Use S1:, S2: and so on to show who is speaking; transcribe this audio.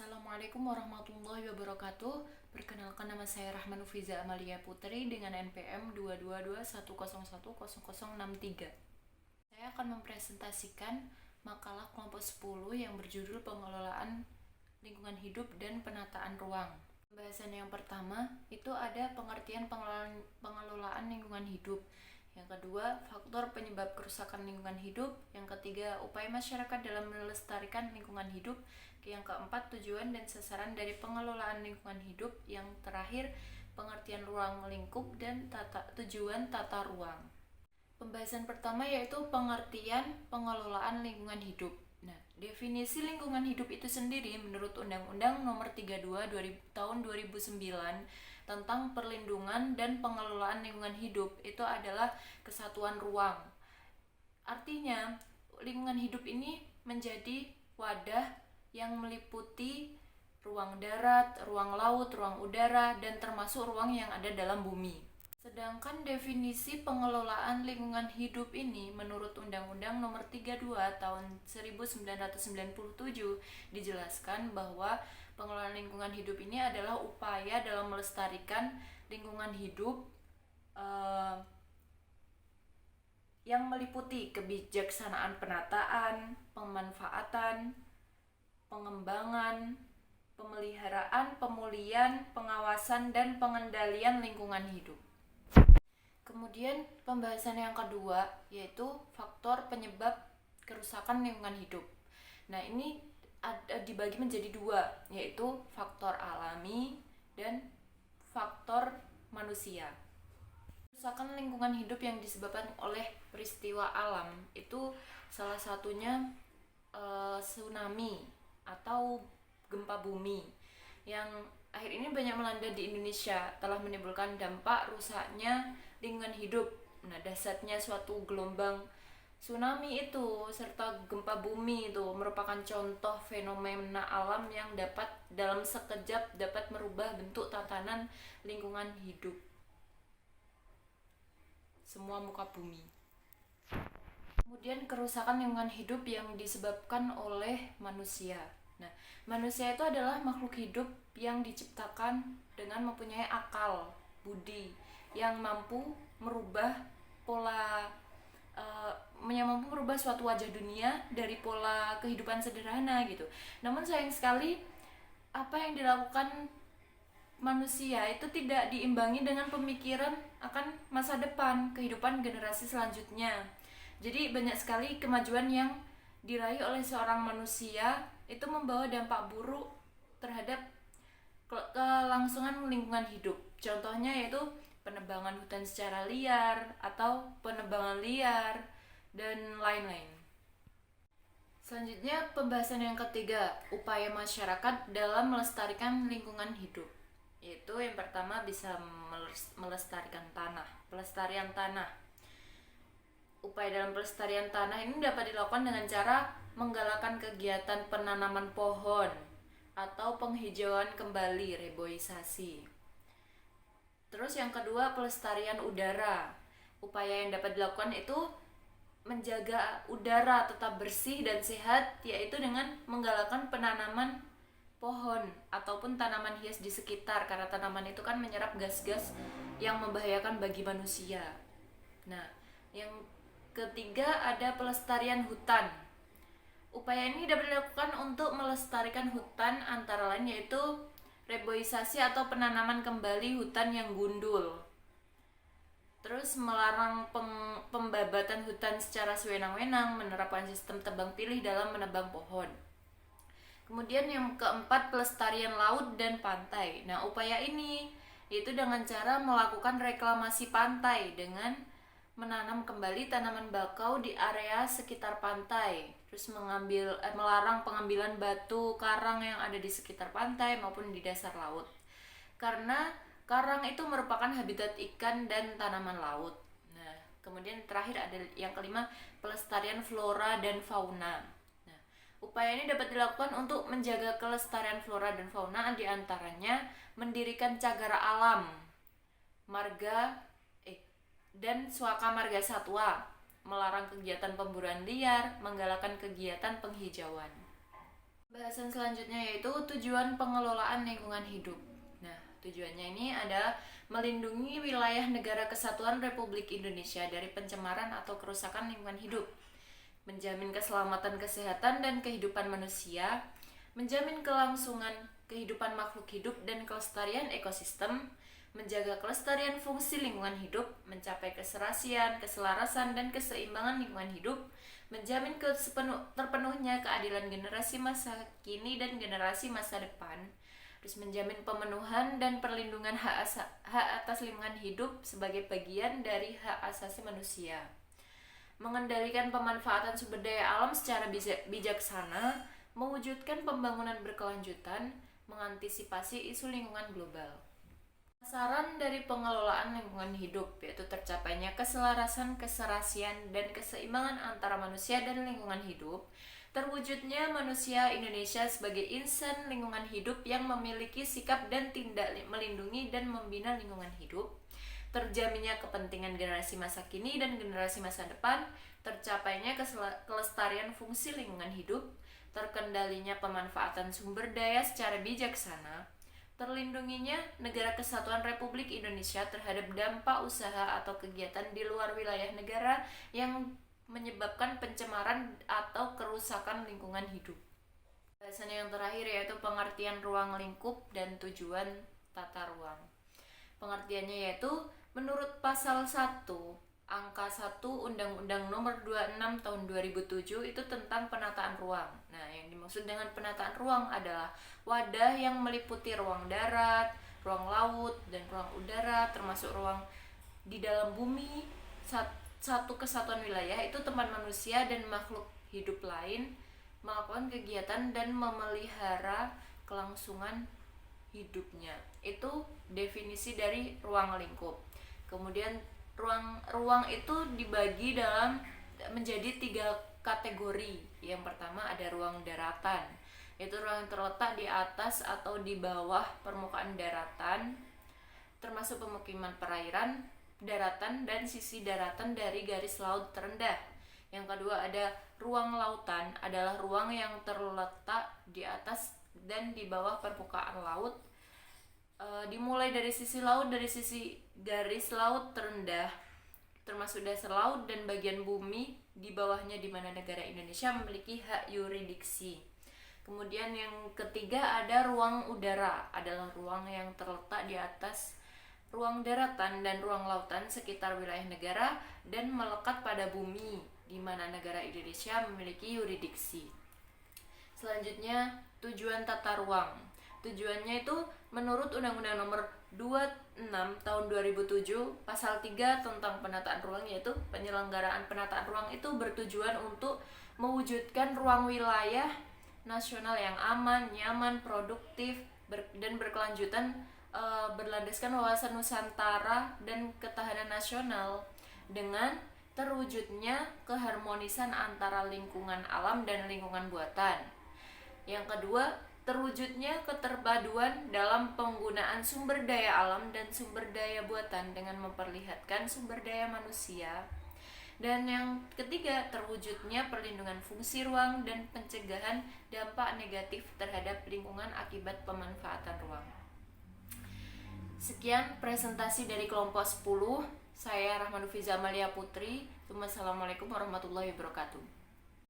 S1: Assalamualaikum warahmatullahi wabarakatuh. Perkenalkan, nama saya Rahma Nufiza Amalia Putri dengan NPM 222101063. Saya akan mempresentasikan makalah kelompok 10 yang berjudul Pengelolaan Lingkungan Hidup dan Penataan Ruang. Pembahasan yang pertama itu ada pengertian pengelolaan lingkungan hidup. Yang kedua, faktor penyebab kerusakan lingkungan hidup. Yang ketiga, upaya masyarakat dalam melestarikan lingkungan hidup. Yang keempat, tujuan dan sasaran dari pengelolaan lingkungan hidup. Yang terakhir, pengertian ruang lingkup dan tujuan tata ruang. Pembahasan pertama yaitu pengertian pengelolaan lingkungan hidup. Nah, definisi lingkungan hidup itu sendiri menurut Undang-Undang Nomor 32 tahun 2009 tentang perlindungan dan pengelolaan lingkungan hidup itu adalah kesatuan ruang. Artinya, lingkungan hidup ini menjadi wadah yang meliputi ruang darat, ruang laut, ruang udara, dan termasuk ruang yang ada dalam bumi. Sedangkan definisi pengelolaan lingkungan hidup ini menurut Undang-Undang Nomor 32 tahun 1997 dijelaskan bahwa pengelolaan lingkungan hidup ini adalah upaya dalam melestarikan lingkungan hidup yang meliputi kebijaksanaan penataan, pemanfaatan, pengembangan, pemeliharaan, pemulihan, pengawasan, dan pengendalian lingkungan hidup. Kemudian pembahasan yang kedua yaitu faktor penyebab kerusakan lingkungan hidup. Nah, ini dibagi menjadi dua, yaitu faktor alami dan faktor manusia. Kerusakan lingkungan hidup yang disebabkan oleh peristiwa alam itu salah satunya tsunami atau gempa bumi yang akhir ini banyak melanda di Indonesia, telah menimbulkan dampak rusaknya lingkungan hidup. Nah, dahsyatnya suatu gelombang tsunami itu serta gempa bumi itu merupakan contoh fenomena alam yang dapat dalam sekejap dapat merubah bentuk tatanan lingkungan hidup semua muka bumi. Kemudian kerusakan lingkungan hidup yang disebabkan oleh manusia. Nah, manusia itu adalah makhluk hidup yang diciptakan dengan mempunyai akal, budi, yang mampu merubah suatu wajah dunia dari pola kehidupan sederhana gitu. Namun sayang sekali apa yang dilakukan manusia itu tidak diimbangi dengan pemikiran akan masa depan, kehidupan generasi selanjutnya. Jadi banyak sekali kemajuan yang diraih oleh seorang manusia itu membawa dampak buruk terhadap kelangsungan lingkungan hidup. Contohnya yaitu penebangan hutan secara liar atau penebangan liar dan lain-lain. Selanjutnya pembahasan yang ketiga, upaya masyarakat dalam melestarikan lingkungan hidup. Yaitu yang pertama bisa melestarikan tanah, pelestarian tanah. Upaya dalam pelestarian tanah ini dapat dilakukan dengan cara menggalakkan kegiatan penanaman pohon atau penghijauan kembali, reboisasi. Terus yang kedua, pelestarian udara. Upaya yang dapat dilakukan itu menjaga udara tetap bersih dan sehat, yaitu dengan menggalakkan penanaman pohon ataupun tanaman hias di sekitar, karena tanaman itu kan menyerap gas-gas yang membahayakan bagi manusia. Nah, yang ketiga ada pelestarian hutan. Upaya ini dapat dilakukan untuk melestarikan hutan antara lain yaitu reboisasi atau penanaman kembali hutan yang gundul. Terus melarang pembabatan hutan secara sewenang-wenang, menerapkan sistem tebang pilih dalam menebang pohon. Kemudian yang keempat, pelestarian laut dan pantai. Nah, upaya ini yaitu dengan cara melakukan reklamasi pantai dengan menanam kembali tanaman bakau di area sekitar pantai, terus melarang pengambilan batu karang yang ada di sekitar pantai maupun di dasar laut, karena karang itu merupakan habitat ikan dan tanaman laut. Nah, kemudian terakhir ada yang kelima, pelestarian flora dan fauna. Nah, upaya ini dapat dilakukan untuk menjaga kelestarian flora dan fauna, diantaranya mendirikan cagar alam, marga dan suaka marga satwa, melarang kegiatan pemburuan liar, menggalakkan kegiatan penghijauan. Bahasan selanjutnya yaitu tujuan pengelolaan lingkungan hidup. Nah, tujuannya ini adalah melindungi wilayah Negara Kesatuan Republik Indonesia dari pencemaran atau kerusakan lingkungan hidup, menjamin keselamatan kesehatan dan kehidupan manusia, menjamin kelangsungan kehidupan makhluk hidup dan kelestarian ekosistem, menjaga kelestarian fungsi lingkungan hidup, mencapai keserasian, keselarasan, dan keseimbangan lingkungan hidup, menjamin terpenuhnya keadilan generasi masa kini dan generasi masa depan, terus menjamin pemenuhan dan perlindungan hak atas lingkungan hidup sebagai bagian dari hak asasi manusia, mengendalikan pemanfaatan sumber daya alam secara bijaksana, mewujudkan pembangunan berkelanjutan, mengantisipasi isu lingkungan global. Sasaran dari pengelolaan lingkungan hidup yaitu tercapainya keselarasan, keserasian, dan keseimbangan antara manusia dan lingkungan hidup, terwujudnya manusia Indonesia sebagai insan lingkungan hidup yang memiliki sikap dan tindak melindungi dan membina lingkungan hidup, terjaminnya kepentingan generasi masa kini dan generasi masa depan, tercapainya kelestarian fungsi lingkungan hidup, terkendalinya pemanfaatan sumber daya secara bijaksana, terlindunginya Negara Kesatuan Republik Indonesia terhadap dampak usaha atau kegiatan di luar wilayah negara yang menyebabkan pencemaran atau kerusakan lingkungan hidup. Bahasan yang terakhir yaitu pengertian ruang lingkup dan tujuan tata ruang. Pengertiannya yaitu menurut pasal 1 angka 1 Undang-Undang Nomor 26 Tahun 2007 itu tentang penataan ruang. Nah, yang dimaksud dengan penataan ruang adalah wadah yang meliputi ruang darat, ruang laut, dan ruang udara, termasuk ruang di dalam bumi, satu kesatuan wilayah itu tempat manusia dan makhluk hidup lain melakukan kegiatan dan memelihara kelangsungan hidupnya. Itu definisi dari ruang lingkup. Kemudian ruang itu dibagi menjadi 3 kategori. Yang pertama ada ruang daratan. Itu ruang yang terletak di atas atau di bawah permukaan daratan, termasuk pemukiman perairan, daratan, dan sisi daratan dari garis laut terendah. Yang kedua ada ruang lautan, adalah ruang yang terletak di atas dan di bawah permukaan laut, dimulai dari sisi laut, dari sisi garis laut terendah, termasuk dasar laut dan bagian bumi di bawahnya, di mana negara Indonesia memiliki hak yurisdiksi. Kemudian yang ketiga ada ruang udara, adalah ruang yang terletak di atas ruang daratan dan ruang lautan sekitar wilayah negara dan melekat pada bumi, di mana negara Indonesia memiliki yurisdiksi. Selanjutnya tujuan tata ruang. Tujuannya itu menurut Undang-Undang Nomor 26 Tahun 2007 Pasal 3 tentang penataan ruang, yaitu penyelenggaraan penataan ruang itu bertujuan untuk mewujudkan ruang wilayah nasional yang aman, nyaman, produktif, dan berkelanjutan, berlandaskan wawasan Nusantara dan ketahanan nasional dengan terwujudnya keharmonisan antara lingkungan alam dan lingkungan buatan. Yang kedua, terwujudnya keterpaduan dalam penggunaan sumber daya alam dan sumber daya buatan dengan memperlihatkan sumber daya manusia. Dan yang ketiga, terwujudnya perlindungan fungsi ruang dan pencegahan dampak negatif terhadap lingkungan akibat pemanfaatan ruang. Sekian presentasi dari kelompok 10. Saya Rahmanufiza Amalia Putri. Wassalamualaikum warahmatullahi wabarakatuh.